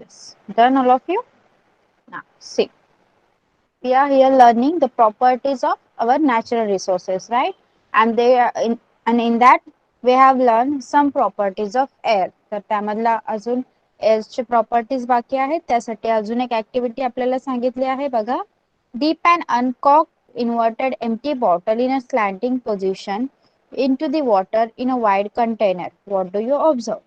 Yes. Done, all of you? Now, see, we are here learning the properties of our natural resources, right? And they are and in that we have learned some properties of air. तर त्यामधला अजून एअरचे properties बाकी आहेत. त्यासाठी अजून एक activity आपल्याला सांगितली आहे बघा. Dip an uncorked inverted empty bottle in a slanting position into the water in a wide container. What do you observe?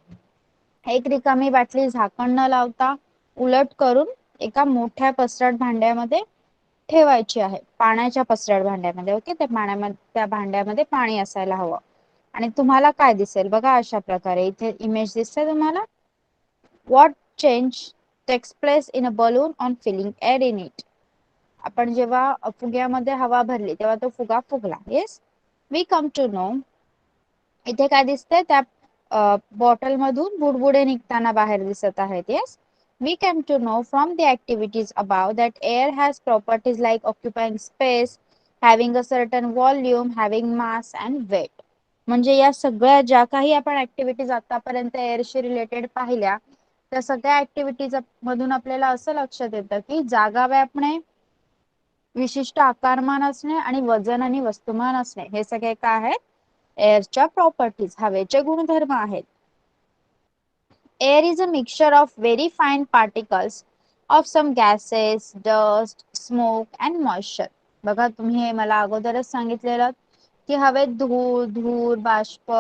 एक रिकामी बाटली झाकण न लावता उलट करून एका मोठ्या पसरट भांड्यामध्ये ठेवायची आहे. पाण्याच्या पसरट भांड्यामध्ये. ओके, त्या भांड्यामध्ये पाणी असायला हवं. आणि तुम्हाला काय दिसेल बघा, अशा प्रकारे इथे इमेज दिसते तुम्हाला. What change takes place in a balloon on filling air in it. आपण जेव्हा फुग्यामध्ये हवा भरली तेव्हा तो फुगा फुगला. Yes, we come to know. इथे काय दिसतंय, त्या बॉटल मधून बुडबुडे निघताना बाहेर दिसत आहेत. Yes, we came to know from the activities above that air has properties like occupying space, having a certain volume, having mass and weight. म्हणजे या सगळ्या ज्या काही आपण ऍक्टिव्हिटीज आतापर्यंत एअरशी रिलेटेड पाहिल्या, त्या सगळ्या ऍक्टिव्हिटीज मधून आपल्याला असं लक्षात येतं की जागा व्यापणे, विशिष्ट आकारमान असणे आणि वजन आणि वस्तुमान असणे हे सगळे काय आहेत, एअरच्या प्रॉपर्टीज, हवेचे गुणधर्म आहेत. Air is a mixture of very fine particles of some gases, dust, smoke and moisture. बघा, तुम्ही हे मला अगोदरच सांगितलेलं की हवेत धूर, बाष्प,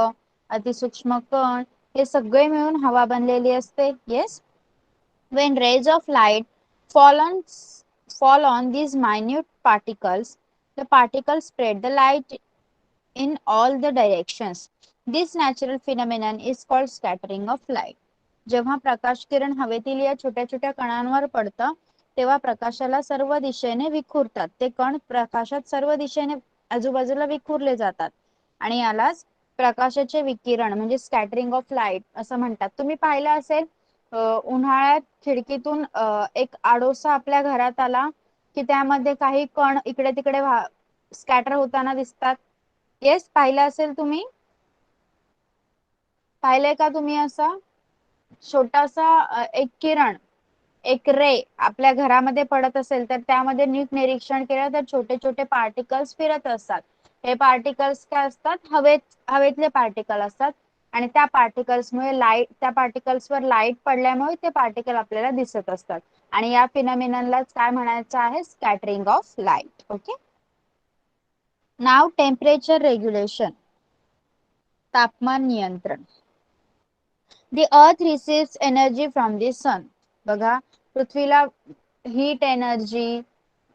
अतिसूक्ष्म कण हे सगळे मिळून हवा बनलेली असते. Yes. When rays of light fall on these minute particles, the particles spread the light in all the directions. This natural phenomenon is called scattering of light. जेव्हा प्रकाश किरण हवेतील या छोट्या छोट्या कणांवर पडतं तेव्हा प्रकाशाला सर्व दिशेने विखुरतात. ते कण प्रकाशात सर्व दिशेने आजूबाजूला विखुरले जातात आणि यालाच प्रकाशाचे विकिरण म्हणजे स्कॅटरिंग ऑफ लाईट असं म्हणतात. तुम्ही पाहिलं असेल, उन्हाळ्यात खिडकीतून एक आडोसा आपल्या घरात आला की त्यामध्ये काही कण इकडे तिकडे स्कॅटर होताना दिसतात. येस, पाहिलं असेल तुम्ही, पाहिलंय का तुम्ही? असं छोटासा एक किरण, एक रे आपल्या घरामध्ये पडत असेल तर त्यामध्ये नीट निरीक्षण केलं तर छोटे छोटे पार्टिकल्स फिरत असतात. हे पार्टिकल्स काय असतात, हवेतले पार्टिकल असतात आणि त्या पार्टिकल्समुळे त्या पार्टिकल्सवर लाईट पडल्यामुळे ते पार्टिकल आपल्याला दिसत असतात आणि या फिनॉमिननलाच काय म्हणायचं आहे, scattering of light. Okay, now temperature regulation, तापमान नियंत्रण. The earth receives energy from the sun. बघा, पृथ्वीला heat energy,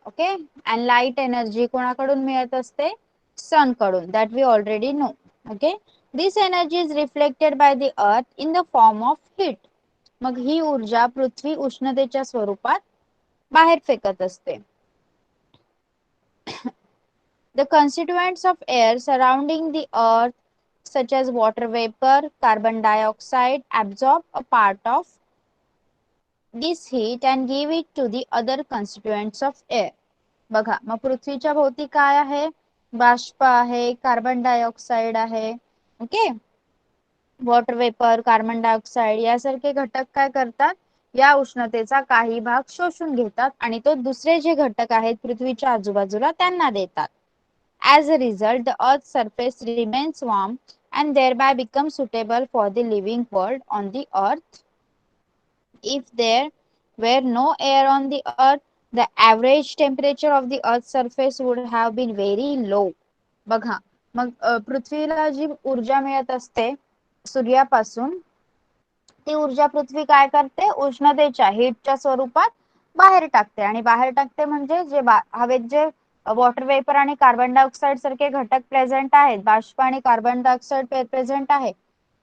okay, and light energy कोणाकडून मिळत असते, सन कडून. That we already know. Okay, this energy is reflected by the earth in the form of heat. मग ही ऊर्जा पृथ्वी उष्णतेच्या स्वरूपात बाहेर फेकत असते. The constituents of air surrounding the earth such as water vapor, carbon dioxide absorb a part of this heat and give it to the other constituents of air. बघा, मग पृथ्वीच्या भोवती काय आहे, बाष्प आहे, कार्बन डायऑक्साइड आहे. Okay, water vapour, carbon dioxide यासारखे घटक काय करतात, या उष्णतेचा काही भाग शोषून घेतात आणि तो दुसरे जे घटक आहेत पृथ्वीच्या आजूबाजूला त्यांना देतात. As a result, the Earth's surface remains warm and thereby becomes suitable for the living world on the Earth. If there were no air on the Earth, the average temperature of the Earth's surface would have been very low. बघा, मग पृथ्वीला जी ऊर्जा मिळत असते सूर्यापासून, ती ऊर्जा पृथ्वी काय करते, उष्णतेच्या हीटच्या स्वरूपात बाहेर टाकते. आणि बाहेर टाकते म्हणजे जे हवेत जे वॉटर वेपर आणि कार्बन डायऑक्साइड सारखे घटक प्रेझेंट आहेत, बाष्प आणि कार्बन डायऑक्साइड प्रेझेंट आहे,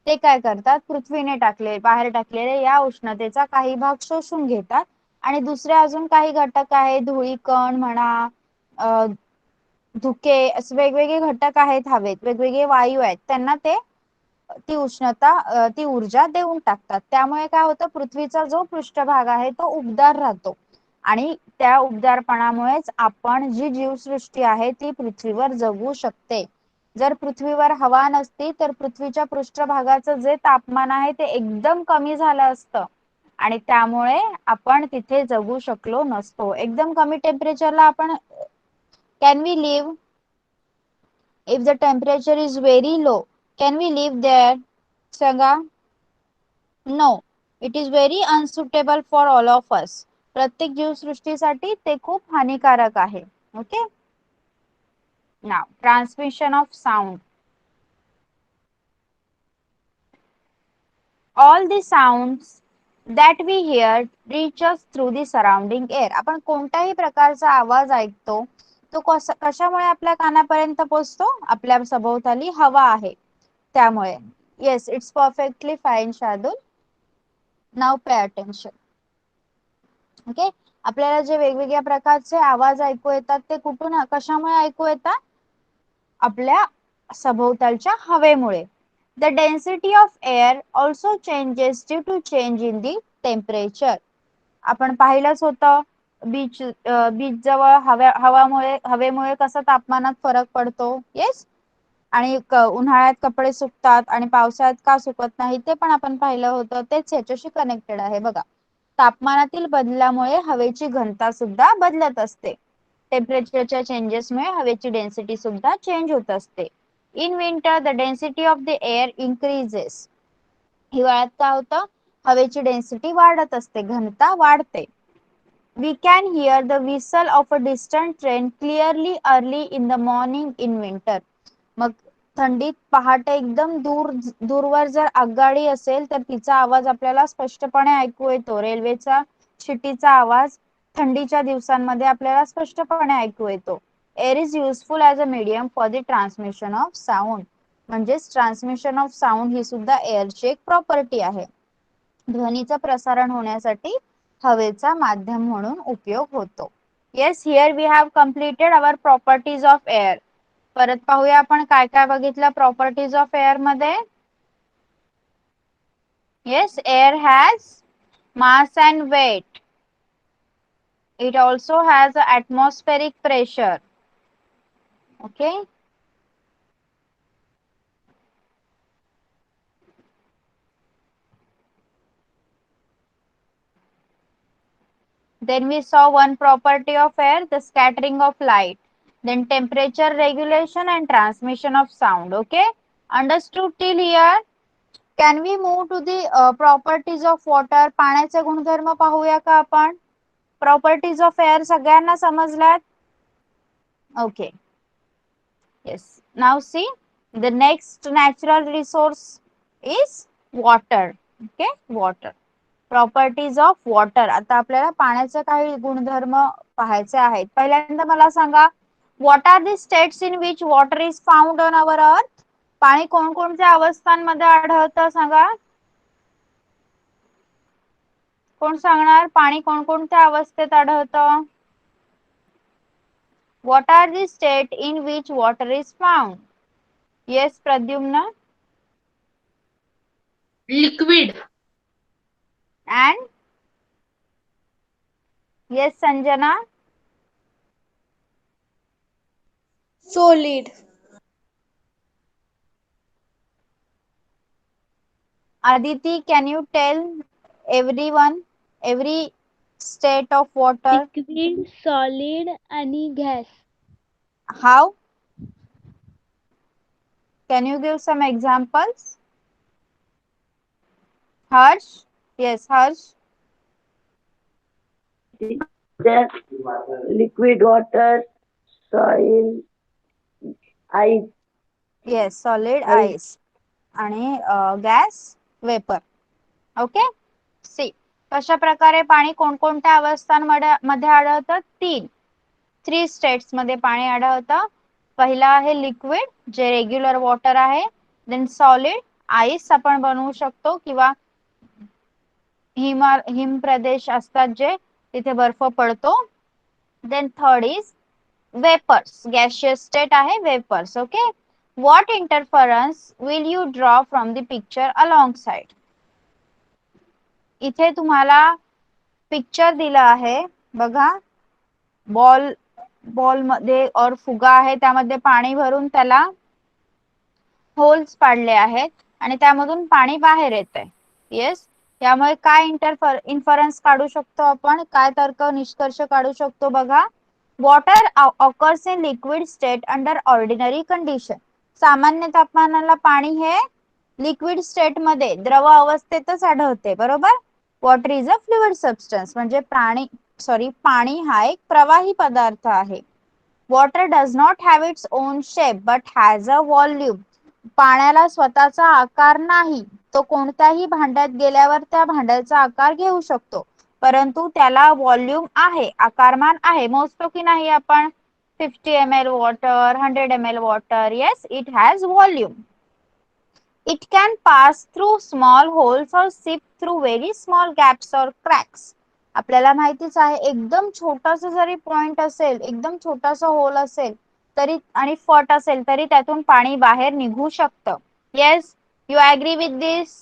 ते काय करतात, पृथ्वीने बाहेर टाकलेले या उष्णतेचा काही भाग शोषून घेतात आणि दुसरे अजून काही घटक आहेत, धुळीकण म्हणा, धुके, असे वेगवेगळे घटक आहेत हवेत, वेगवेगळे वायू आहेत, त्यांना ते ती ऊर्जा देऊन टाकतात. त्यामुळे काय होतं, पृथ्वीचा जो पृष्ठभाग आहे तो उबदार राहतो आणि त्या उबदारपणामुळेच आपण जी जीवसृष्टी आहे ती पृथ्वीवर जगू शकते. जर पृथ्वीवर हवा नसती तर पृथ्वीच्या पृष्ठभागाचं जे तापमान आहे ते एकदम कमी झालं असतं आणि त्यामुळे आपण तिथे जगू शकलो नसतो. एकदम कमी टेम्परेचरला आपण can we live if the temperature is very low, can we live there? सांगा. No, it is very unsuitable for all of us. प्रत्येक जीवसृष्टीसाठी ते खूप हानिकारक आहे. Okay. Now transmission of sound. All the sounds that we hear reach us through the surrounding air. आपण कोणत्याही प्रकारचा आवाज ऐकतो तो कशामुळे आपल्या कानापर्यंत पोहोचतो? आपल्या सभोवताली हवा आहे त्यामुळे. Yes, it's perfectly fine Shardul. Now pay attention. Okay. आपल्याला जे वेगवेगळ्या प्रकारचे आवाज ऐकू येतात ते कुठून कशामुळे ऐकू येतात? आपल्या सभोवतालच्या हवेमुळे. The density of air also changes due to change in the temperature. आपण पाहिलंच होतं बीच जवळ हवेमुळे कसा तापमानात फरक पडतो. येस. आणि उन्हाळ्यात कपडे सुकतात आणि पावसाळ्यात का सुकत नाही ते पण आपण पाहिलं होतं. तेच याच्याशी कनेक्टेड आहे बघा. तापमानातील बदलामुळे हवेची घनता सुद्धा बदलत असते. टेम्परेचरच्या चेंजेसमुळे हवेची डेन्सिटी सुद्धा चेंज होत असते. In winter the density of the air increases. हिवाळ्यात काय होतं? हवेची डेन्सिटी वाढत असते, घनता वाढते. We can hear the whistle of a distant train clearly early in the morning in winter. मग थंडीत पहाटे एकदम दूरवर जर आगगाडी असेल तर तिचा आवाज आपल्याला स्पष्टपणे ऐकू येतो. रेल्वेचा शिटीचा आवाज थंडीच्या दिवसांमध्ये आपल्याला स्पष्टपणे ऐकू येतो. Air is useful as a medium for the transmission of sound. म्हणजेच ट्रान्समिशन ऑफ साऊंड ही सुद्धा एअरची एक प्रॉपर्टी आहे. ध्वनीचं प्रसारण होण्यासाठी हवेचा माध्यम म्हणून उपयोग होतो. Yes, here we have completed our properties of air. परत पाहूया आपण काय काय बघितलं प्रॉपर्टीज ऑफ एअर मध्ये. Yes, air has mass and weight. It also has a atmospheric pressure. Okay. Then we saw one property of air, the scattering of light. Then temperature regulation and transmission of sound. Okay. Understood till here? Can we move to the properties of water? पाण्याचे गुणधर्म पाहूया का आपण? Properties of air सगळ्यांना समजल्यात? Okay. Yes. Now see, the next natural resource is water. Okay, water. Properties of water. आता आपल्याला पाण्याचे काही गुणधर्म पाहायचे आहेत. पहिल्यांदा मला सांगा, what are the states in which water is found on our earth? पाणी कोणकोणत्या अवस्थांमध्ये आढळतं सांगा. कोण सांगणार? पाणी कोणकोणत्या अवस्थेत आढळतं? What are the state in which water is found? Yes, Pradyumna. Liquid. And yes, Sanjana. Solid. Aditi, can you tell everyone every state of water? Liquid, solid आणि gas. How? Can you give some examples? Harsh? Yes, Harsh. Liquid water, soil, ice. Yes, solid Ice. ice. आणि gas vapour. Okay. C, कशा प्रकारे पाणी कोणकोणत्या अवस्थांमध्ये आढळतं? Three states मध्ये पाणी आढळतं. पहिला आहे लिक्विड, जे रेग्युलर वॉटर आहे. देन सॉलिड, आईस आपण बनवू शकतो किंवा हिम प्रदेश असतात जे तिथे बर्फ पडतो. Then third is vapours, gaseous state आहे vapours. Okay. What interference will you draw from the picture alongside? इथे तुम्हाला पिक्चर दिलं आहे बघा. बॉल मध्ये और फुगा आहे, त्यामध्ये पाणी भरून त्याला होल्स पाडले आहेत आणि त्यामधून पाणी बाहेर येत आहे. येस, यामुळे काय इन्फरन्स काढू शकतो आपण, काय तर्क निष्कर्ष काढू शकतो बघा. Water occurs in liquid state under ordinary condition. सामान्य तापमानाला पाणी हे लिक्विड स्टेट मध्ये द्रव अवस्थेतच आढळते, बरोबर. Water is a fluid substance म्हणजे पाणी हा एक प्रवाही पदार्थ आहे. Water does not have its own shape but has a volume. पाण्याला स्वतःचा आकार नाही, तो कोणत्याही भांड्यात गेल्यावर त्या भांड्याचा आकार घेऊ शकतो, परंतु त्याला व्हॉल्यूम आहे, आकारमान आहे. मोजतो की नाही आपण 50 ml water, 100 ml water. Yes, it has volume. It can pass through small holes or seep through very small gaps or cracks. आपल्याला माहितीच आहे, एकदम छोटासा जरी पॉइंट असेल, एकदम छोटासा होल असेल तरी आणि फट असेल तरी त्यातून पाणी बाहेर निघू शकतं. येस, यू ऍग्री विथ दिस.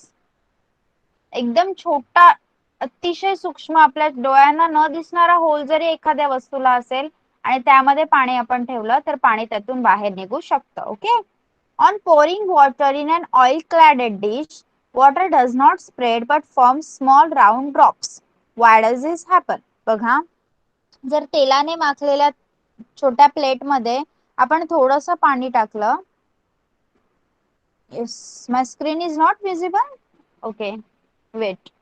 एकदम छोटा, अतिशय सूक्ष्म, आपल्या डोळ्यांना न दिसणारा होल जरी एखाद्या वस्तूला असेल आणि त्यामध्ये पाणी आपण ठेवलं तर पाणी त्यातून बाहेर निघू शकतं. Okay. On pouring water in an oil-cladded dish, water does not spread but forms small round drops. Why does this happen? बघा, जर तेलाने माखलेल्या छोट्या प्लेट मध्ये आपण थोडंसं पाणी टाकलं. Yes, my screen is not visible. Okay, wait.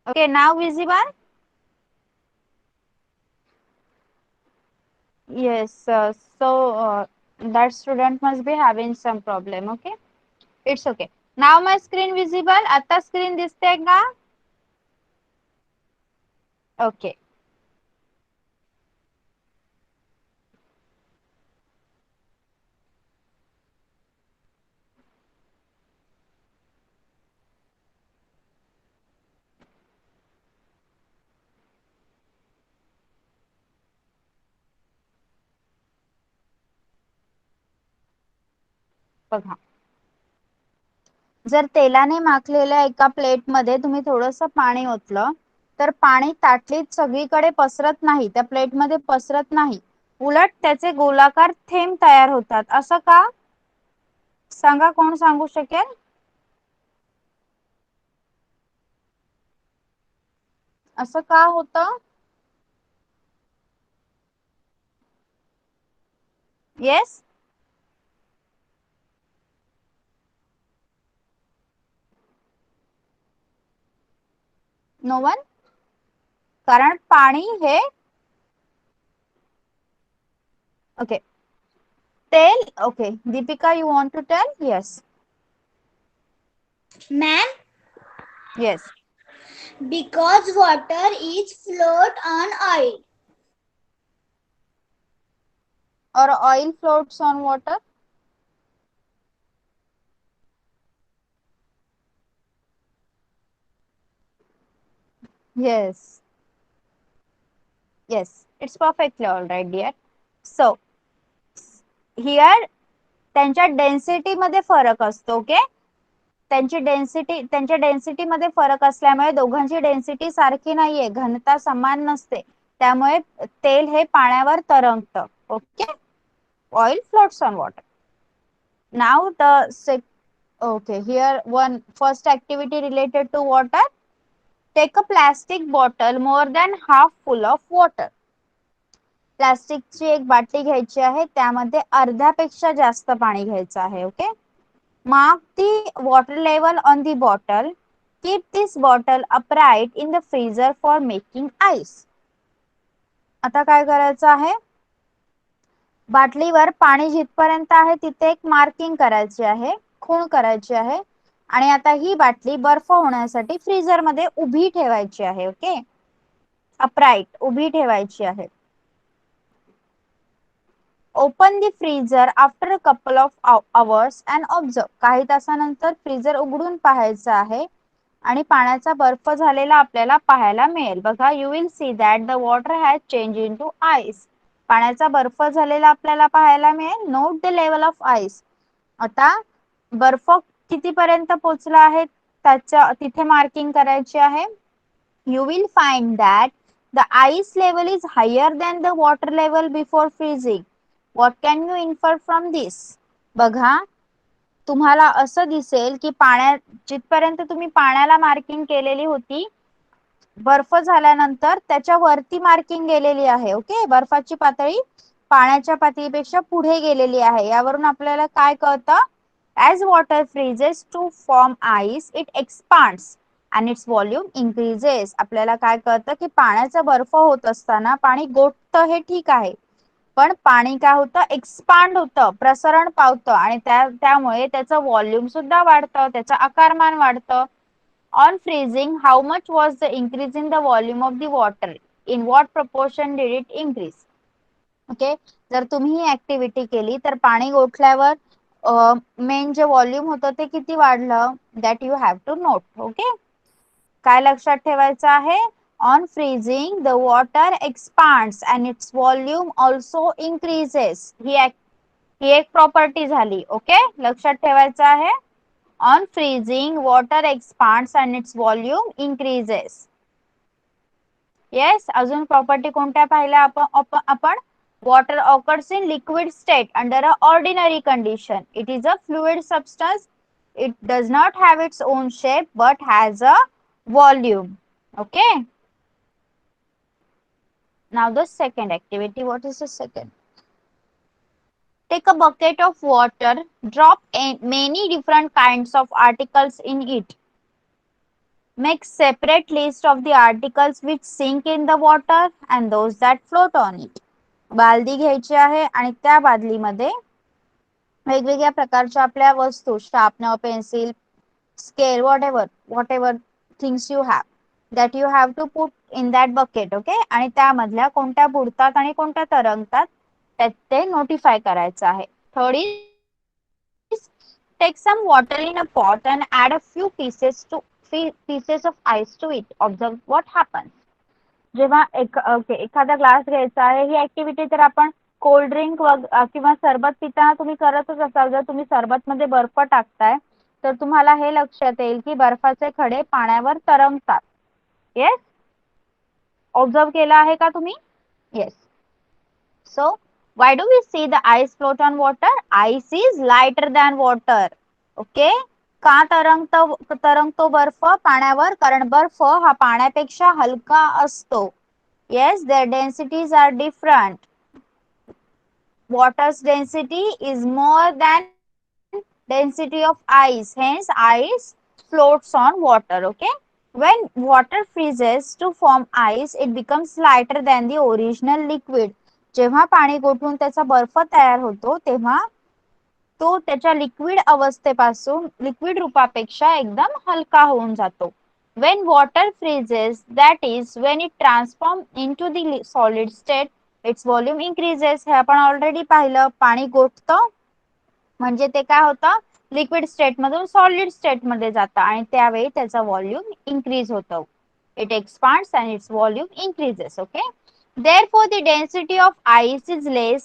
Okay, now visible. Yes, that student must be having some problem. Okay, it's okay. Now my screen visible. आता screen दिसते का? Okay. बघा, जर तेलाने माखलेल्या एका प्लेट मध्ये तुम्ही थोडंसं पाणी ओतलं तर पाणी ताटलीत सगळीकडे पसरत नाही, त्या प्लेट मध्ये पसरत नाही, उलट त्याचे गोलाकार थेंब तयार होतात. असं का? सांगा, कोण सांगू शकेल? असं का होतं? Yes, no one. कारण पाणी हे ओके तेल. Okay, Deepika, you want to tell? Yes. Ma'am, yes, because water is float on oil. और oil floats on water. Yes. Yes, it's perfectly all right, dear. So, here त्यांच्या density मध्ये फरक असतो. Okay, त्यांच्या डेन्सिटी मध्ये फरक असल्यामुळे दोघांची डेन्सिटी सारखी नाहीये, घनता समान नसते, त्यामुळे तेल हे पाण्यावर तरंगतं. Okay, oil floats on water. Now okay, here one first activity related to water. Take a plastic bottle more than half full of water. प्लास्टिकची एक बाटली घ्यायची आहे, त्यामध्ये अर्ध्यापेक्षा जास्त पाणी घ्यायचं आहे. Okay. Mark the water level on the bottle. Keep this bottle upright in the freezer for making ice. आता काय करायचं आहे, बाटलीवर पाणी जिथपर्यंत आहे तिथे एक मार्किंग करायची आहे, खूण करायची आहे, आणि आता ही बाटली बर्फ होण्यासाठी फ्रीजर मध्ये उभी ठेवायची आहे. ओके, अपराइट, उभी ठेवायची आहे. Open the freezer after a couple of hours and observe. काही तासानंतर फ्रीजर उघडून पाहायचं आहे आणि पाण्याचा बर्फ झालेला आपल्याला पाहायला मिळेल. बघा, you will see that the water has change in to ice. पाण्याचा बर्फ झालेला आपल्याला पाहायला मिळेल. Note the level of ice. आता बर्फ कितीपर्यंत पोहोचला आहे त्याच्या तिथे मार्किंग करायची आहे. you will find that the ice level is higher than the water level before freezing. What can you infer from this? बघा, तुम्हाला असं दिसेल की पाण्यात जिथपर्यंत तुम्ही पाण्याला मार्किंग केलेली होती, बर्फ झाल्यानंतर त्याच्या वरती मार्किंग गेलेली आहे. ओके, बर्फाची पातळी पाण्याच्या पातळीपेक्षा पुढे गेलेली आहे. यावरून आपल्याला काय कळतं? As water freezes to form ice, it expands and its volume increases. आपल्याला काय कळतं की पाण्याचा बर्फ होत असताना पाणी गोठतं हे ठीक आहे, पण पाणी काय होतं? एक्सपांड होतं, प्रसरण पावतं आणि त्यामुळे त्याचं व्हॉल्यूम सुद्धा वाढतं, त्याचं आकारमान वाढतं. On freezing, how much was the increase in the volume of the water? In what proportion did it increase? Okay, जर तुम्ही ही ऍक्टिव्हिटी केली तर पाणी गोठल्यावर मेन जे व्हॉल्यूम होतं ते किती वाढलं? That you have to note. Okay, काय लक्षात ठेवायचं आहे? On freezing the water expands and its volume also increases. ही एक प्रॉपर्टी झाली. ओके, लक्षात ठेवायचं आहे. On freezing water expands and its volume increases. Yes, अजून प्रॉपर्टी कोणत्या पाहिल्या आपण? Water occurs in liquid state under an ordinary condition. It is a fluid substance. It does not have its own shape but has a volume. Okay. Now the second activity. What is the second? Take a bucket of water. Drop many different kinds of articles in it. Make separate list of the articles which sink in the water and those that float on it. बालदी घ्यायची आहे आणि त्या बादलीमध्ये वेगवेगळ्या प्रकारच्या आपल्या वस्तू, sharpener, pencil, scale, whatever things you have, that you have to put in that bucket. Okay, आणि त्यामधल्या कोणत्या बुडतात आणि कोणत्या तरंगतात ते नोटिफाय करायचं आहे. Third is take some water in a pot and add a few pieces of ice to it. Observe what happens. जेव्हा एखादा ग्लास घ्यायचा आहे, ही ऍक्टिव्हिटी तर आपण कोल्ड ड्रिंक किंवा सरबत पिताना तुम्ही करतच असाल. जर तुम्ही सरबत मध्ये बर्फ टाकताय तर तुम्हाला हे लक्षात येईल की बर्फाचे खडे पाण्यावर तरंगतात. येस, ऑब्झर्व केला आहे का तुम्ही? Yes. So why do we see the ice float on water? Ice is lighter than water. Okay, का तरंगतो बर्फ पाण्यावर? कारण बर्फ हा पाण्यापेक्षा हलका असतो. Yes, their densities are different. Water's density is more than density of ice. Hence, ice floats on water. Okay. When water freezes to form ice, it becomes lighter than the original liquid. जेव्हा पाणी गोठून त्याचा बर्फ तयार होतो तेव्हा तो त्याच्या liquid अवस्थेपासून liquid रूपापेक्षा एकदम हलका होऊन जातो. When water freezes, that is when it transforms into the solid state, its volume increases. हे आपण ऑलरेडी पाहिलं. पाणी गोठतं म्हणजे ते काय होतं? लिक्विड स्टेट मधून सॉलिड स्टेट मध्ये जातं आणि त्यावेळी त्याचा व्हॉल्यूम इन्क्रीज होतो. It expands and its volume increases. Okay. Therefore, the density of ice is less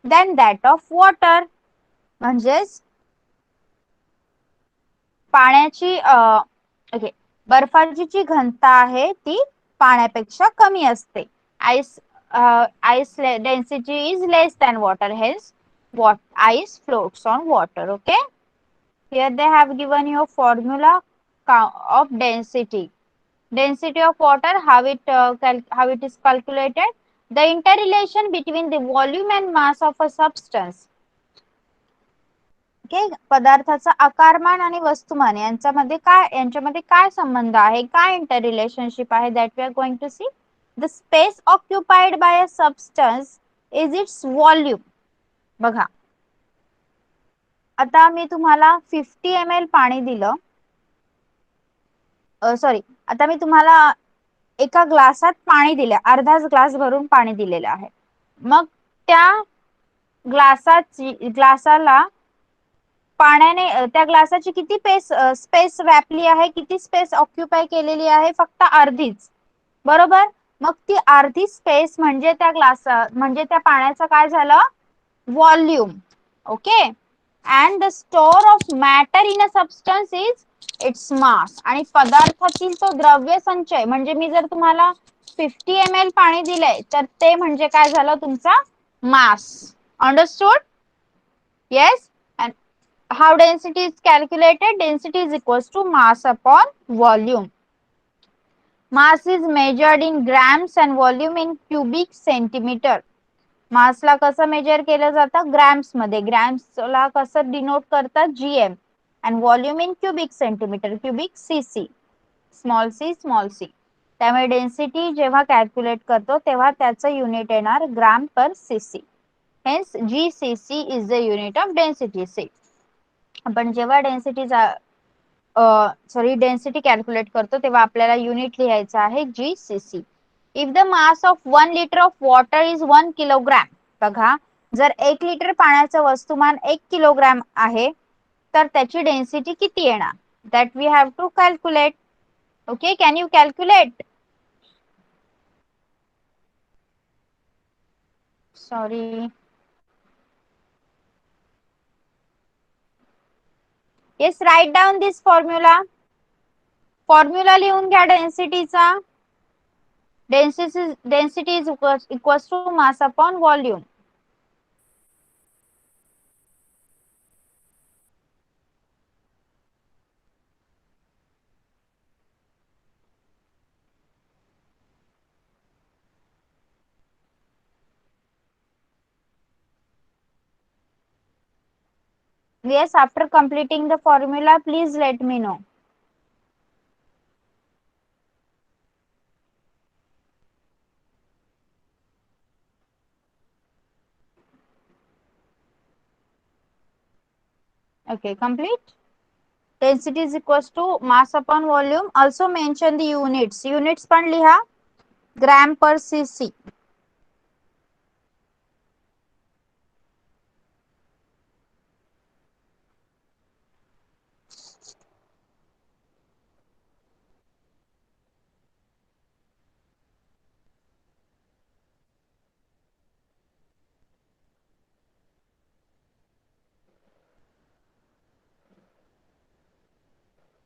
than that of water. म्हणजेच पाण्याची ओके, बर्फाची जी घनता आहे ती पाण्यापेक्षा कमी असते. ice density is less than water, hence what ice floats on water. Okay, here they have given you a formula of density of water, how it is calculated. The interrelation between the volume and mass of a substance. Okay, पदार्थाचा आकारमान आणि वस्तुमान यांच्यामध्ये काय संबंध आहे? काय inter relationship आहे? That we are going to see. The space occupied by a substance is its volume. बघा, आता मी तुम्हाला 50 ml पाणी दिलं. सॉरी, आता मी तुम्हाला एका ग्लासात पाणी दिलं, अर्धाच ग्लास भरून पाणी दिलेलं आहे. मग त्या ग्लासाला पाण्याने त्या ग्लासाची किती स्पेस व्यापली आहे? किती स्पेस ऑक्युपाय केलेली आहे? फक्त अर्धीच. बरोबर. मग ती अर्धी स्पेस म्हणजे त्या पाण्याचं काय झालं? Volume. Okay. And the store of matter in a substance is its mass. आणि पदार्थातील तो द्रव्य संचय म्हणजे मी जर तुम्हाला 50 ml पाणी दिलंय तर ते म्हणजे काय झालं तुमचा mass. Understood? Yes. and how density is calculated? Density is equals to mass upon volume. Mass is measured in grams and volume in cubic centimeter. मासला कसं मेजर केलं जातं ग्रॅम्स मध्ये. ग्रॅम्सला कसं डिनोट करतात GM. And volume in cubic centimetre. Cubic CC. Small C small C. त्यामुळे density जेव्हा calculate करतो तेव्हा त्याचं युनिट येणार gram per CC. Hence GCC is the unit of density. See आपण जेव्हा डेन्सिटी कॅल्क्युलेट करतो तेव्हा आपल्याला युनिट लिहायचं आहे GCC. If the mass of 1 litre of water is 1 kilogram. बघा जर 1 लिटर पाण्याचं वस्तुमान 1 किलोग्रॅम आहे तर त्याची डेन्सिटी किती येणार? That we have to calculate. Okay, can you calculate? Sorry. Yes, write down this formula. Formula लिहून घ्या डेन्सिटीचा. Density is equals to mass upon volume. Yes, after completing the formula, please let me know. Okay, complete. Density is equals to mass upon volume. Also mention the units. Units पण लिहा. Gram per cc.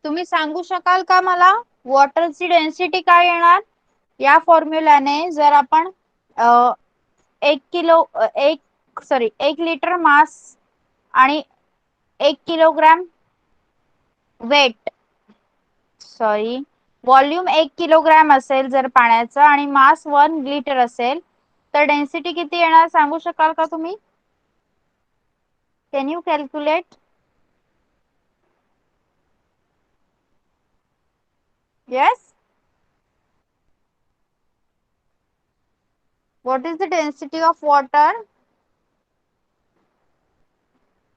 तुम्ही सांगू शकाल का मला वॉटरची density काय येणार? या फॉर्म्युलाने जर आपण 1 लिटर मास आणि 1 kilogram weight sorry volume 1 kilogram असेल जर पाण्याचं आणि मास 1 लिटर असेल तर डेन्सिटी किती येणार सांगू शकाल का तुम्ही? Can you calculate? Yes. What is the density of water?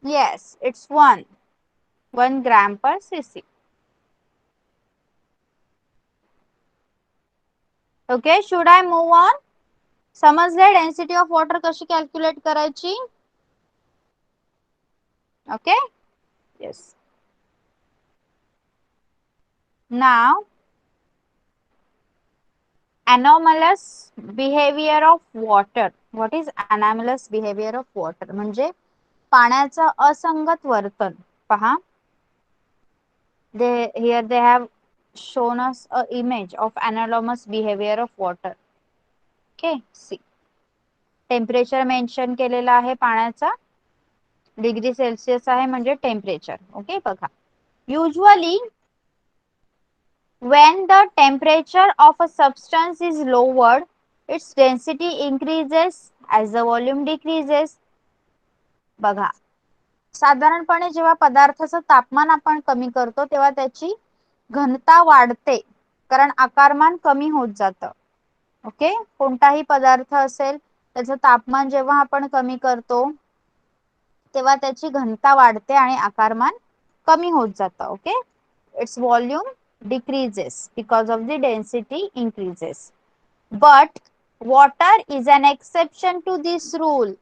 Yes, it's 1 gram per cc. Okay, should I move on? समजले डेन्सिटी ऑफ वॉटर कशी कॅल्क्युलेट करायची? Okay? Yes. Now, anomalous behavior of water. What is anomalous behavior of water? म्हणजे पाण्याचं असंगत वर्तन. पहा. Here they have shown us a image of anomalous behavior of water. Okay, see. Temperature mention केलेलं आहे पाण्याचा. डिग्री सेल्सिअस आहे म्हणजे टेम्परेचर. ओके बघा. Usually when the temperature of a substance is lowered, its density increases as the volume decreases. बघा साधारणपणे जेव्हा पदार्थाचं तापमान आपण कमी करतो तेव्हा त्याची घनता वाढते कारण आकारमान कमी होत जातं. ओके, कोणताही पदार्थ असेल त्याचं तापमान जेव्हा आपण कमी करतो तेव्हा त्याची घनता वाढते आणि आकारमान कमी होत जातं. Okay, it's volume decreases because of the density increases. But water is an exception to this rule.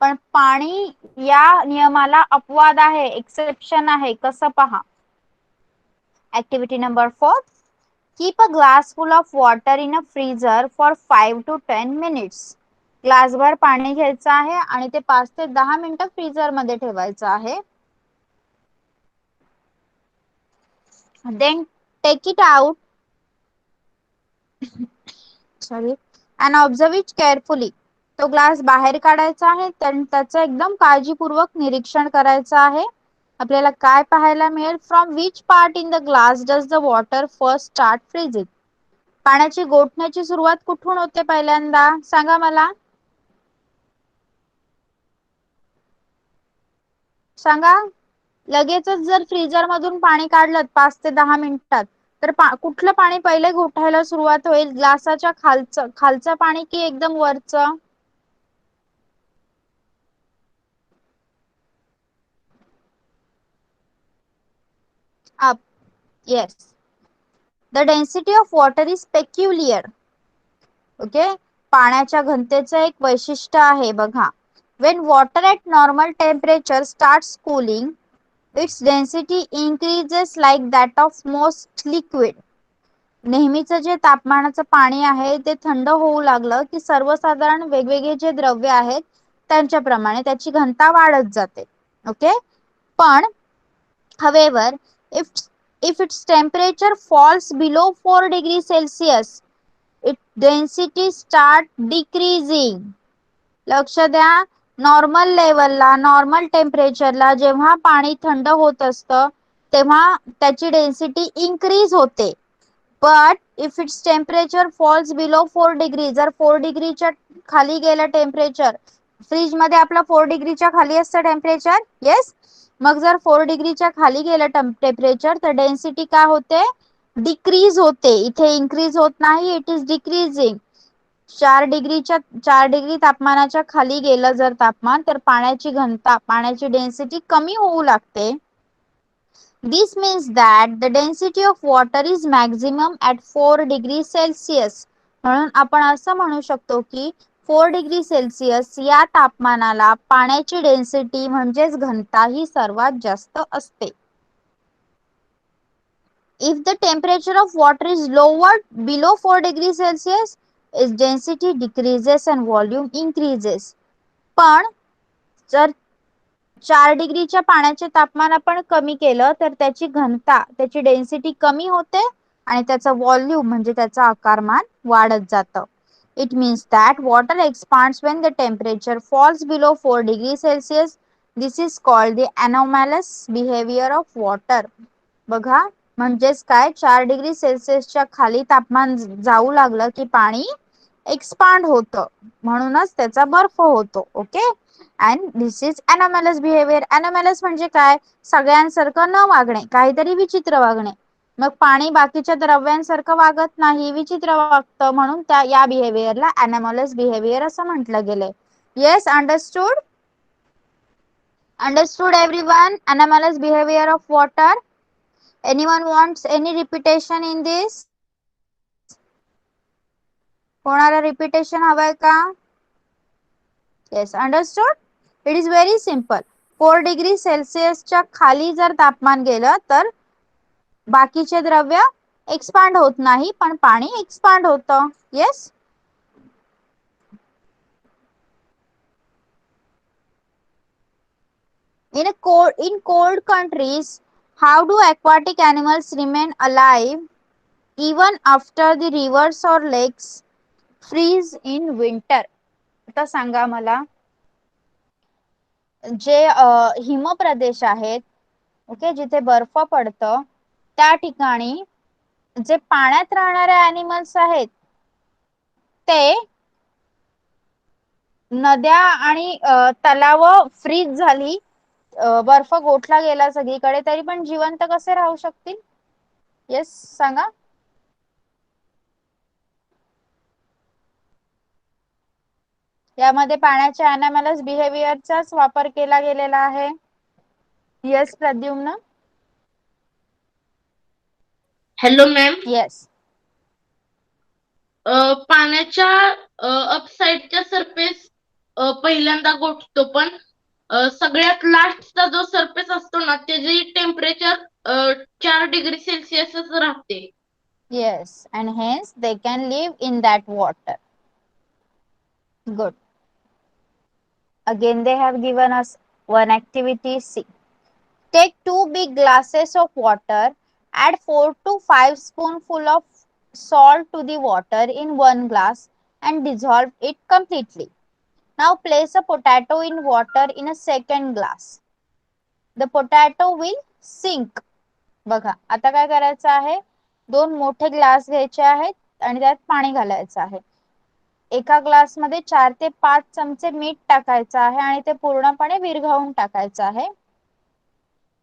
पण पाणी या नियमाला अपवाद आहे, एक्सेप्शन आहे. कसं पहा. Activity number 4. Keep a glass full of water in a freezer for 5 to 10 minutes. ग्लासभर पाणी घ्यायचं आहे आणि ते 5 ते 10 मिनिटं फ्रीजर मध्ये ठेवायचं आहे. Then take it out, sorry, and observe it carefully. तो ग्लास बाहेर काढायचा आहे, त्याचं एकदम काळजीपूर्वक निरीक्षण करायचं आहे. आपल्याला काय पाहायला मिळेल? From which part in the glass does the water first start freezing? पाण्याची गोठण्याची सुरुवात कुठून होते पहिल्यांदा? सांगा मला, सांगा. लगेचच जर फ्रीजर मधून पाणी काढलं 5 ते 10 मिनिटात, तर कुठलं पाणी पहिले घोटायला सुरुवात होईल? ग्लासाच्या खालचं पाणी की एकदम वरचं? Up. Yes. The density of water is peculiar. Okay, पाण्याच्या घनतेचं एक वैशिष्ट्य आहे बघा. when water at normal temperature starts cooling, its density increases like that of most liquid. नेहमीचं जे तापमानाचं पाणी आहे ते थंड होऊ लागलं की सर्वसाधारण वेगवेगळे जे द्रव्य आहेत त्यांच्याप्रमाणे त्याची घनता वाढत जाते. ओके, पण however, if its temperature falls below 4 degrees Celsius, its density start decreasing. लक्ष द्या, नॉर्मल लेवलला, नॉर्मल टेम्परेचरला जेव्हा पाणी थंड होत असतं तेव्हा त्याची डेन्सिटी इन्क्रीज होते. But if its temperature falls below 4 degree, जर 4 डिग्रीच्या खाली गेलं टेम्परेचर, फ्रीज मध्ये आपलं 4 डिग्रीच्या खाली असतं टेम्परेचर, येस. मग जर 4 डिग्रीच्या खाली गेलं टेम्परेचर तर डेन्सिटी काय होते? डिक्रीज होते. इथे इन्क्रीज होत नाही, इट इज डिक्रीजिंग. 4 डिग्री तापमानाच्या खाली गेलं जर तापमान, तर पाण्याची घनता, पाण्याची डेन्सिटी कमी होऊ लागते. This means that the density of water is maximum at 4 degrees Celsius. म्हणून आपण असं म्हणू शकतो की 4 डिग्री सेल्सिअस या तापमानाला पाण्याची डेन्सिटी म्हणजेच घनता ही सर्वात जास्त असते. If the temperature of water is lowered below 4 degrees Celsius, its density decreases and volume increases. पण जर 4 डिग्रीच्या पाण्याचे तापमान आपण कमी केलं तर त्याची घनता, त्याची डेन्सिटी कमी होते आणि त्याचा व्हॉल्यूम म्हणजे त्याचा आकारमान वाढत जातं. It means that water expands when the temperature falls below 4 degrees Celsius. This is called the anomalous behavior of water. बघा, म्हणजेच काय, 4 डिग्री सेल्सिअसच्या खाली तापमान जाऊ लागलं की पाणी एक्सपांड होतं, म्हणूनच त्याचा बर्फ होतो. Okay, and this is anomalous behavior. anomalous म्हणजे काय? सगळ्यांसारखं न वागणे, काहीतरी विचित्र वागणे. मग पाणी बाकीच्या द्रव्यांसारखं वागत नाही, विचित्र वागतं, म्हणून या बिहेवियरला anomalous behavior असं म्हटलं गेलंय. Yes, understood? Understood everyone? anomalous behavior of water. Anyone wants any repetition in this? कोणाला रिपिटेशन हवंय का? Yes, understood? It is very simple. 4 degree सेल्सिअसच्या खाली जर तापमान गेलं तर बाकीचे द्रव्य एक्सपांड होत नाही, पण पाणी एक्सपांड होतं. Yes. in cold countries, how do aquatic animals remain alive even after the rivers or lakes freeze in winter? आता सांगा मला, जे हिमप्रदेश आहेत, ओके, जिथे बर्फ पडतं त्या ठिकाणी जे पाण्यात राहणारे ॲनिमल्स आहेत ते नद्या आणि तलाव फ्रीज झाली, बर्फ गोठला गेला सगळीकडे, तरी पण जिवंत कसे राहू शकतील? येस, सांगा. यामध्ये पाण्याच्या anomalous बिहेवियरचाच वापर केला गेलेला आहे. Yes, Pradyumna. Hello ma'am. Yes. पाण्याच्या अपसाइडच्या सरफेस पहिल्यांदा गोठतो, पण सगळ्यात लास्टचा जो सरफेस असतो ना त्याची टेम्परेचर 4 डिग्री सेल्सिअसच राहते. Yes, and hence they can live in that water. Good. Again, they have given us one activity. C. Take 2 big glasses of water Add 4 to 5 spoonful of salt to the water in one glass and dissolve it completely. Now place a potato in water in a second glass. The potato will sink. बघा आता काय करायचं आहे, 2 मोठे glass घ्यायचे आहेत आणि त्यात पाणी घालायचं आहे. एका ग्लास मध्ये 4 ते 5 चमचे मीठ टाकायचं आहे आणि ते पूर्णपणे विरघळवून टाकायचं आहे.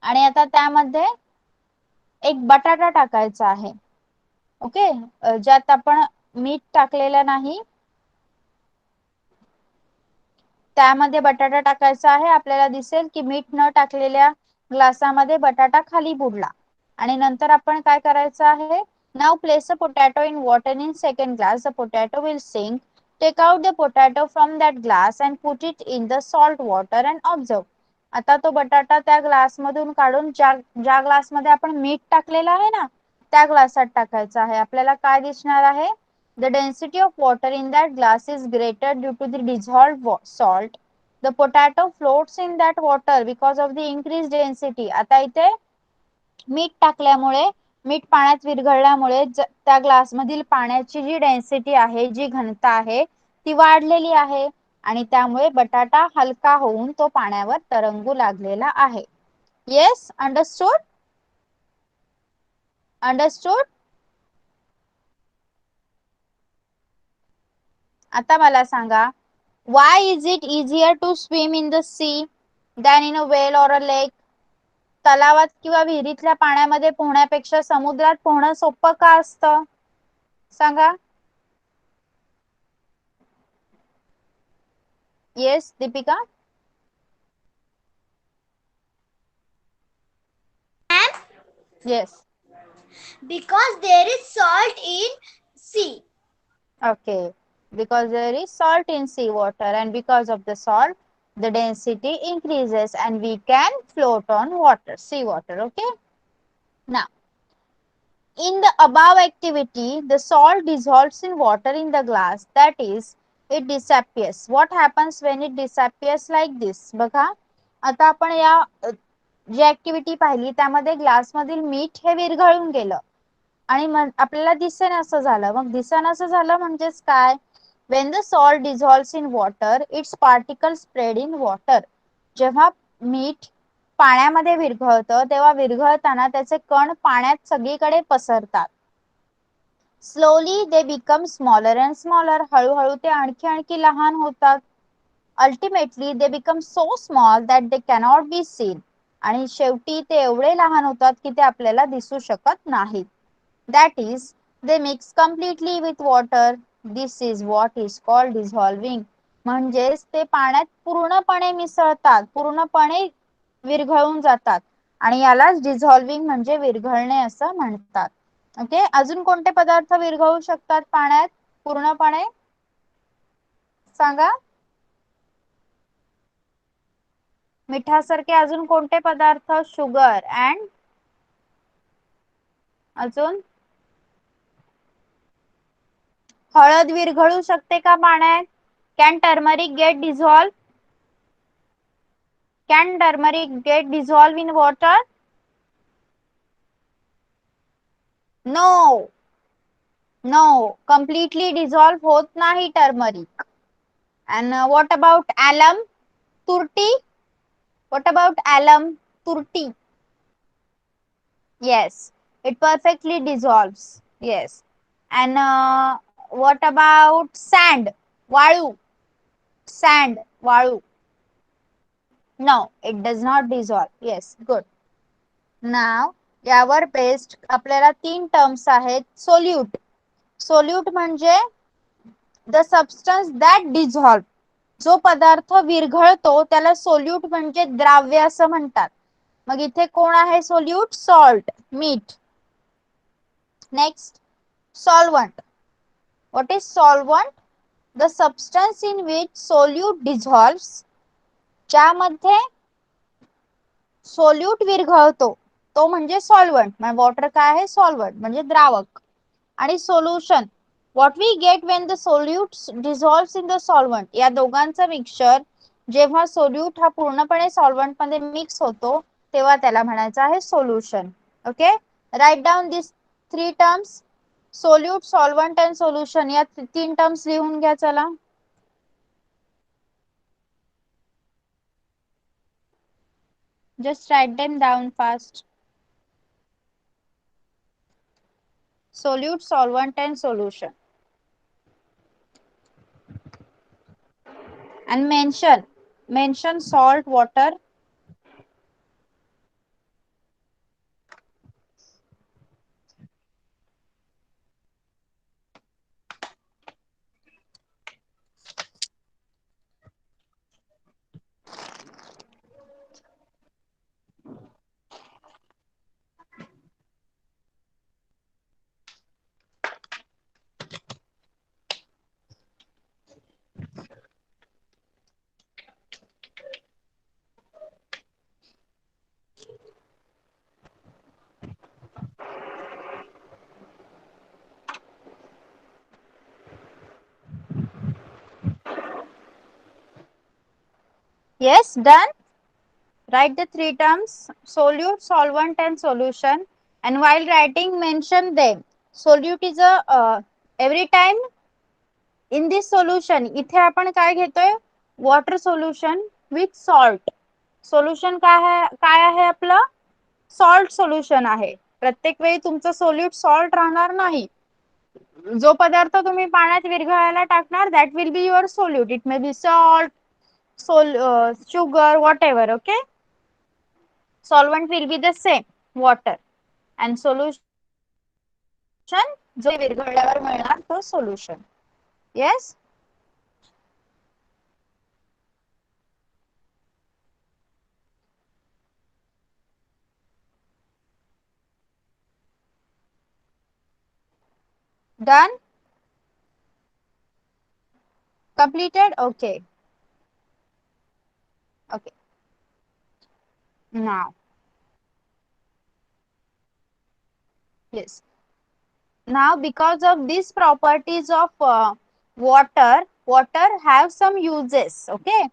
आणि आता त्यामध्ये एक बटाटा टाकायचा आहे. ओके, ज्यात आपण मीठ टाकलेलं नाही त्यामध्ये बटाटा टाकायचा आहे. आपल्याला दिसेल की मीठ न टाकलेल्या ग्लासामध्ये बटाटा खाली बुडला. आणि नंतर आपण काय करायचं आहे, now place a potato in water in second glass. The potato will sink. Take out the potato from that glass and put it in the salt water and observe. आता तो बटाटा त्या ग्लास मधून काढून ज्या ग्लास मध्ये आपण मीठ टाकलेलं आहे ना त्या ग्लासात टाकायचं आहे. आपल्याला काय दिसणार आहे, the density of water in that glass is greater due to the dissolved salt. The potato floats in that water because of the increased density. आता इथे मीठ टाकल्यामुळे, मीठ पाण्यात विरघळल्यामुळे त्या ग्लास मधील पाण्याची जी डेन्सिटी आहे, जी घनता आहे ती वाढलेली आहे आणि त्यामुळे बटाटा हलका होऊन तो पाण्यावर तरंगू लागलेला आहे. Yes, understood? अंडरस्टूड? आता मला सांगा, why is it easier to swim in the sea than in a well or a lake? तलावात किंवा विहिरीतल्या पाण्यामध्ये पोहण्यापेक्षा समुद्रात पोहणं सोपं का असतं? सांगा. Yes Deepika. Yes. Because there is salt in sea. Okay, because there is salt in sea water and because of the salt the density increases and we can float on water, sea water. Okay, now in the above activity the salt dissolves in water in the glass, that is it disappears. What happens when it disappears like this? बघा आता आपण या जी activity पाहिली त्यामध्ये glass मधील मीठ हे विरघळून गेलं आणि आपल्याला दिसेनासं झालं. मग दिसेनासं झालं म्हणजेच काय, when the salt dissolves in water its particles spread in water. जेव्हा मीठ पाण्यामध्ये विरघळतं तेव्हा विरघळताना त्याचे कण पाण्यात सगळीकडे पसरतात. Slowly they become smaller and smaller. हळूहळू ते आणखी आणखी लहान होतात. Ultimately they become so small that they cannot be seen. आणि शेवटी ते एवढे लहान होतात की ते आपल्याला दिसू शकत नाहीत. That is, they mix completely with water. This is what is called dissolving. म्हणजेच ते पाण्यात पूर्णपणे मिसळतात, पूर्णपणे विरघळून जातात आणि यालाच डिझॉल्विंग म्हणजे विरघळणे असं म्हणतात. ओके, अजून कोणते पदार्थ विरघळू शकतात पाण्यात पूर्णपणे? सांगा. मिठासारखे अजून कोणते पदार्थ? शुगर अँड अजून हळद विरघळू शकते का पाण्यात? Can turmeric get dissolve? Can turmeric get dissolve in water? No, no, completely dissolve होत नाही turmeric. And what about alum? तुरटी? What about alum? तुरटी? Yes, it perfectly dissolves. Yes. And what about sand? वाळू. Sand, वाळू. No, it does not dissolve. Yes, good. Now, यावर based आपल्याला 3 terms आहेत. Solute. Solute म्हणजे the substance that dissolve. जो पदार्थ विरघळतो त्याला सोल्यूट म्हणजे द्राव्य असं म्हणतात. मग इथे कोण आहे सोल्यूट? सॉल्ट, मीठ. Next, solvent. What is solvent? The substance in which solute dissolves. ज्यामध्ये सोल्यूट विरघळतो तो म्हणजे सॉल्वंट. म्हणजे वॉटर काय आहे? सॉल्वंट म्हणजे द्रावक. आणि solution, what we get when the solute dissolves in the solvent. या दोघांचं मिक्सचर जेव्हा सोल्यूट हा पूर्णपणे सॉल्वंट मध्ये मिक्स होतो तेव्हा त्याला म्हणायचं आहे solution. Okay, write down this 3 terms, solute, solvent and solution. या 3 टर्म्स लिहून घ्या चला. Just write them down fast. Solute, solvent and solution. And mention salt, water. Yes, done. Write the 3 terms, solute, solvent and solution. And while writing, mention them. Solute is a every time in this solution, इथे आपण काय घेतोय? Water solution with salt. Solution काय आहे आपलं? Salt solution आहे. प्रत्येक वेळी तुमचं सोल्यूट सॉल्ट राहणार नाही. जो पदार्थ तुम्ही पाण्यात विरघळायला टाकणार, that will be your solute. It may be salt, sugar, whatever. Okay, solvent will be the same, water, and solution जो विरघळल्यावर मिळणार तो solution. Yes, done, completed. Okay, okay. Now, yes, now because of these properties of water have some uses. Okay,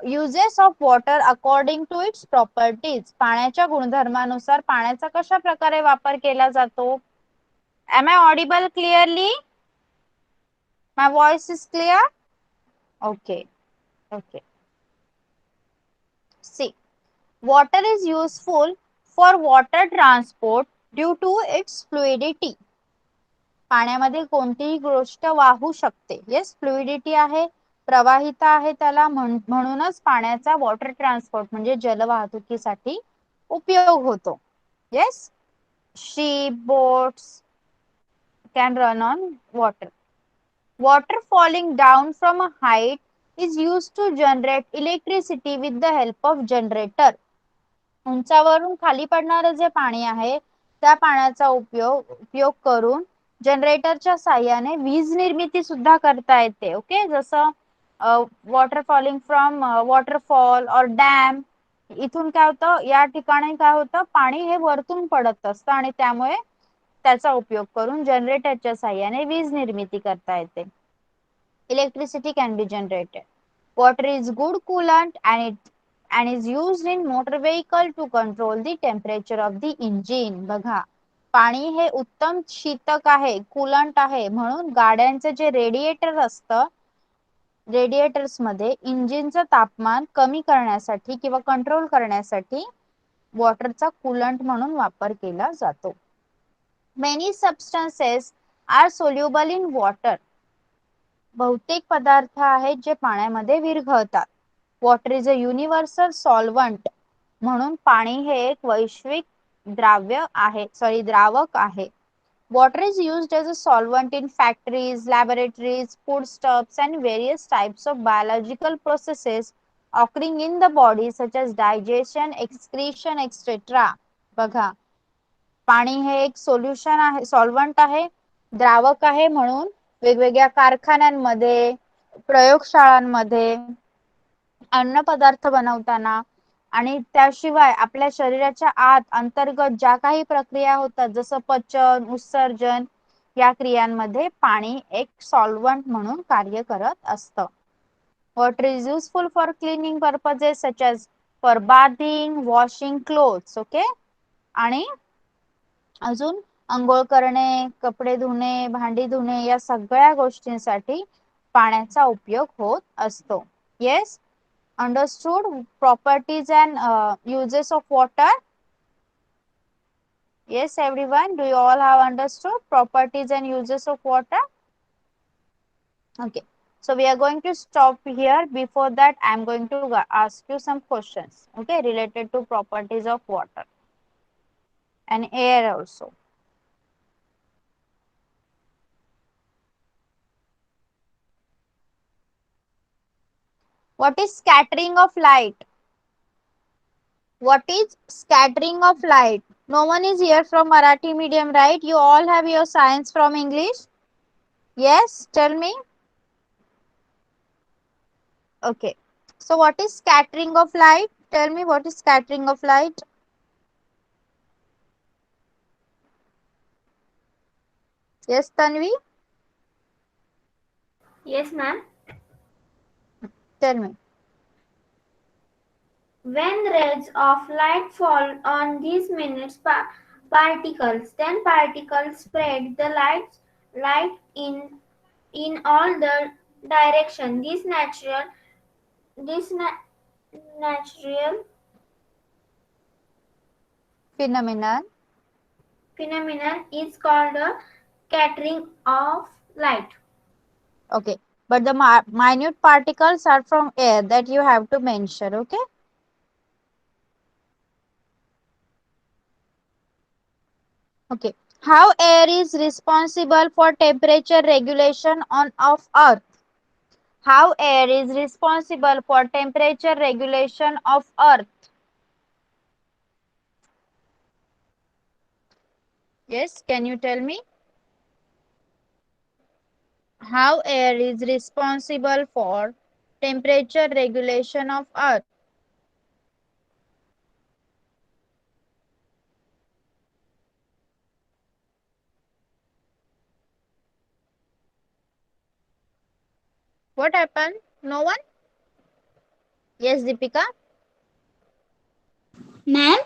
uses of water according to its properties. पाण्याच्या गुणधर्मानुसार पाण्याचा कशा प्रकारे वापर केला जातो? Am I audible clearly? My voice is clear? Okay, okay. See, water is useful for water transport due to its fluidity. पाण्यामध्ये कोणतीही गोष्ट वाहू शकते. येस, फ्लुइडिटी आहे, प्रवाहिता आहे त्याला, म्हणूनच पाण्याचा वॉटर ट्रान्सपोर्ट म्हणजे जलवाहतुकीसाठी उपयोग होतो. Yes, ship, boats can run on water. Water falling down from a height is used to generate electricity with the help of generator. उंचावरून खाली पडणारे जे पाणी आहे त्या पाण्याचा उपयोग करून जनरेटरच्या साहाय्याने वीज निर्मिती सुद्धा करता येते. ओके, जसं वॉटर फॉलिंग फ्रॉम वॉटरफॉल और डॅम. इथून काय होतं, या ठिकाणी काय होतं, पाणी हे वरतून पडत असतं आणि त्यामुळे त्याचा उपयोग करून जनरेटरच्या साहाय्याने वीज निर्मिती करता येते. Electricity can be generated. Water is good coolant and is used in motor vehicle to control the temperature of the engine. बघा, पाणी हे उत्तम शीतक आहे, कूलंट आहे, म्हणून गाड्यांचे जे रेडिएटर असतं, रेडिएटर्स मध्ये इंजिनचं तापमान कमी करण्यासाठी किंवा कंट्रोल करण्यासाठी वॉटरचा कूलंट म्हणून वापर केला जातो. Many substances are soluble in water. बहुतेक पदार्थ आहेत जे पाण्यामध्ये विरघळतात. Water is a universal solvent. म्हणून पाणी हे एक वैश्विक द्रावक आहे. Water is used as a solvent in factories, laboratories, foodstuffs and various types of biological processes occurring in the body such as digestion, excretion, etc. बघा, पाणी हे एक सोल्युशन आहे, सॉल्व्हंट आहे, द्रावक आहे, म्हणून वेगवेगळ्या कारखान्यांमध्ये, प्रयोगशाळांमध्ये, अन्न पदार्थ बनवताना आणि त्याशिवाय आपल्या शरीराच्या आत अंतर्गत ज्या काही प्रक्रिया होतात, जसं पचन, उत्सर्जन, या क्रियांमध्ये पाणी एक सॉल्व्हंट म्हणून कार्य करत असतं. Water is useful for cleaning purposes such as for bathing, washing clothes. Okay, आणि अजून अंघोळ करणे, कपडे धुणे, भांडी धुणे या सगळ्या गोष्टींसाठी पाण्याचा उपयोग होत असतो. Yes, understood properties and uses of water? Yes, everyone, do you all have understood properties and uses of water? Okay, so we are going to stop here. Before that, I am going to ask you some questions, okay, related to properties of water and air also. What is scattering of light? What is scattering of light? No one is here from Marathi medium, right? You all have your science from English? Yes, tell me. Okay. So what is scattering of light? Tell me what is scattering of light? Yes, Tanvi, Yes, ma'am. tell me. When rays of light fall on these minute particles, then particles spread the light in all the direction. This natural Phenomenon. phenomenon is called a scattering of light. Okay. But the minute particles are from air that you have to mention. Okay. Okay. How air is responsible for temperature regulation on of Earth? How air is responsible for temperature regulation of Earth? Yes, can you tell me? How air is responsible for temperature regulation of Earth? What happened? No one? Yes, Deepika? Ma'am,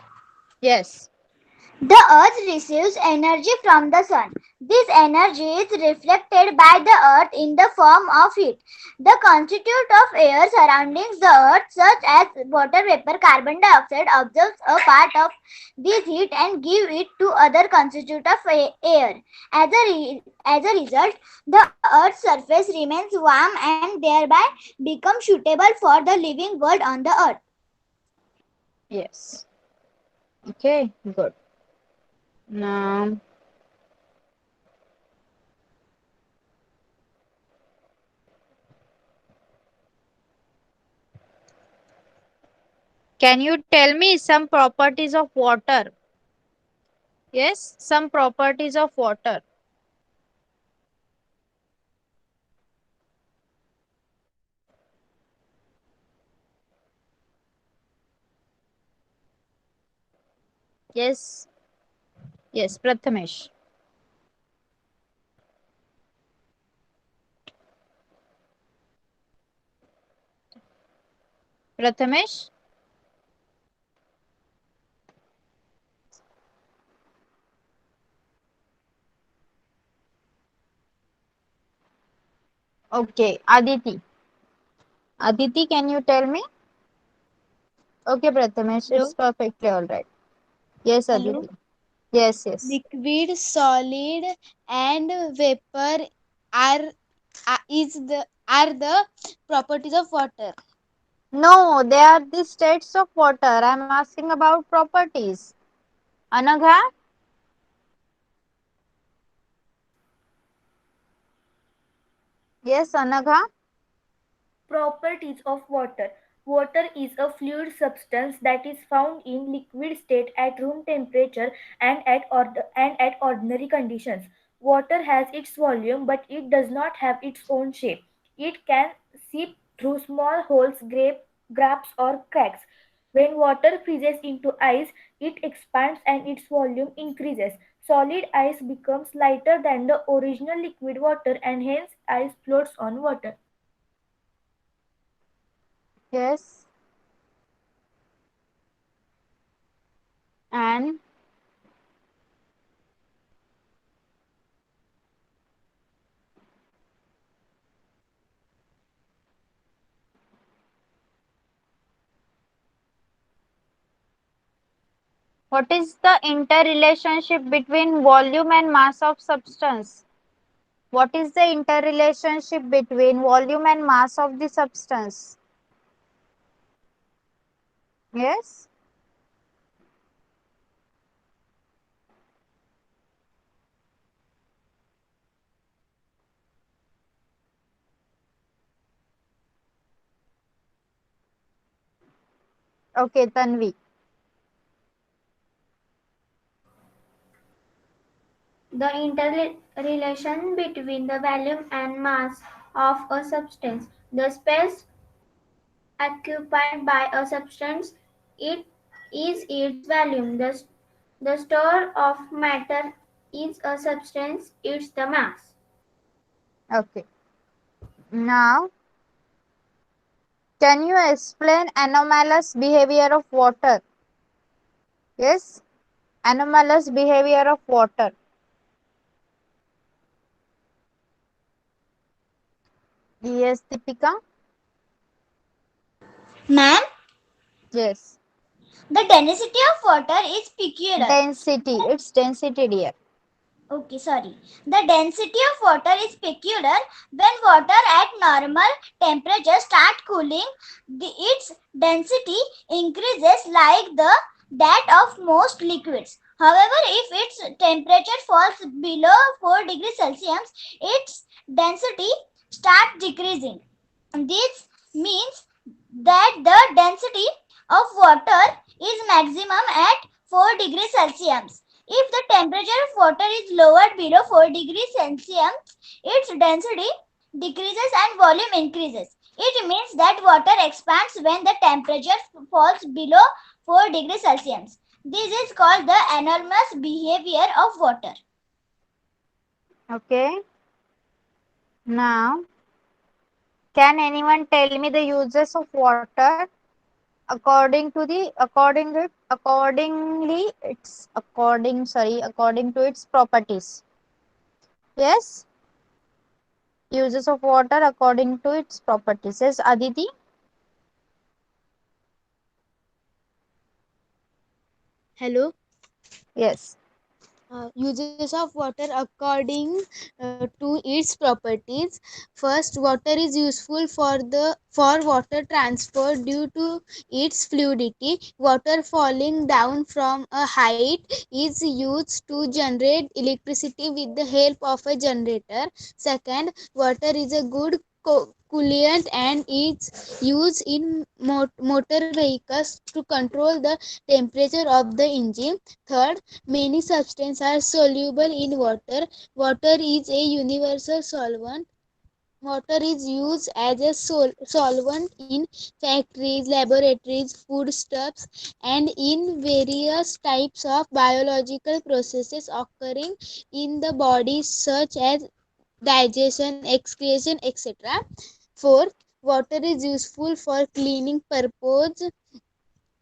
Yes. the earth receives energy from the sun. This energy is reflected by the earth in the form of heat. The constituent of air surrounding the earth, such as water vapor, carbon dioxide, absorbs a part of this heat and give it to other constituent of air. As a result, the earth's surface remains warm and thereby becomes suitable for the living world on the earth. Yes. Okay, good. Now, can you tell me some properties of water? Yes, some properties of water. Yes, yes, Prathamesh. Prathamesh? Okay, Aditi. Aditi, can you tell me? Okay, Prathamesh, it's Hello. perfectly all right. Yes, Hello. Aditi. Yes, yes. Liquid, solid, and vapor are are the properties of water. No, they are the states of water. I am asking about properties. Anagha? Yes, Anagha? Properties of water. Water is a fluid substance that is found in liquid state at room temperature and at ordinary conditions. Water has its volume, but it does not have its own shape. It can seep through small holes, gaps, or cracks. When water freezes into ice, it expands and its volume increases. Solid ice becomes lighter than the original liquid water and hence ice floats on water. Yes. And What is the interrelationship between volume and mass of substance? What is the interrelationship between volume and mass of the substance? Yes? Okay, Tanvi. The interrelation between the volume and mass of a substance. The space occupied by a substance it is its volume. The store of matter is a substance, it's the mass. Okay. Now, can you explain anomalous behavior of water? Yes? Anomalous behavior of water. Yes, Deepika? Ma'am, Yes. the density of water is peculiar. Density. It's density, dear. Okay, sorry. The density of water is peculiar. When water at normal temperature start cooling, its density increases like that of most liquids. However, if its temperature falls below 4 degrees Celsius, its density starts decreasing. This means that the density of water is maximum at 4 degrees Celsius. If the temperature of water is lowered below 4 degrees Celsius, its density decreases and volume increases. It means that water expands when the temperature falls below 4 degrees Celsius. This is called the anomalous behavior of water. Okay. Now, can anyone tell me the uses of water according to its properties? Yes? Uses of water according to its properties. Yes, Aditi? Hello. Yes. Uses of water according to its properties. First, water is useful for water transport due to its fluidity. Water falling down from a height is used to generate electricity with the help of a generator. Second, water is a good coolant and is used in motor vehicles to control the temperature of the engine. Third, many substances are soluble in water. Water is a universal solvent. Water is used as a solvent in factories, laboratories, foodstuffs, and in various types of biological processes occurring in the body, such as digestion, excretion, etc. Fourth, water is useful for cleaning purposes,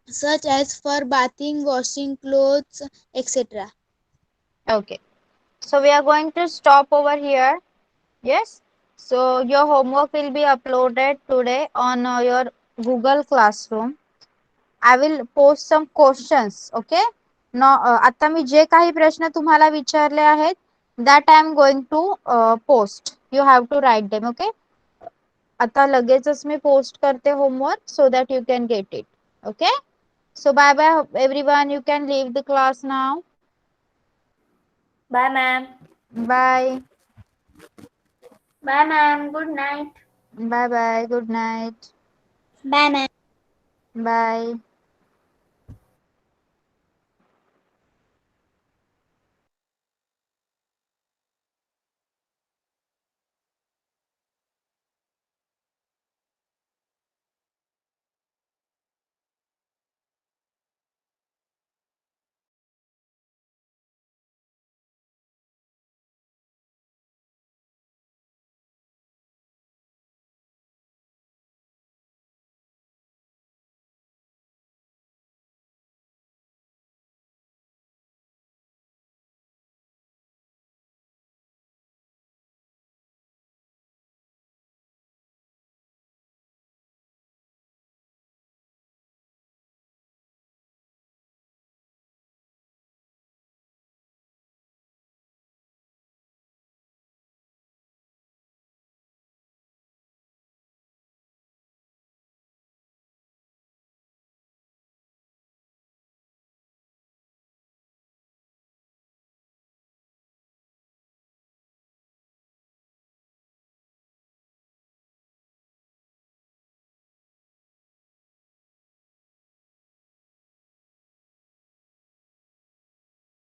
such as for bathing, washing clothes, etc. Okay. So we are going to stop over here. Yes. So your homework will be uploaded today on your Google Classroom. I will post some questions. Okay. Now, आता मी जे काही प्रश्न तुम्हाला विचारले आहेत, that I am going to post. You have to write them. Okay. आता लगेचच मी post करते homework so that you can get it. Okay. So bye bye everyone. You can leave the class now. Bye, ma'am. Bye. Bye, ma'am. Good night. Bye bye. Good night. Bye, ma'am. Bye.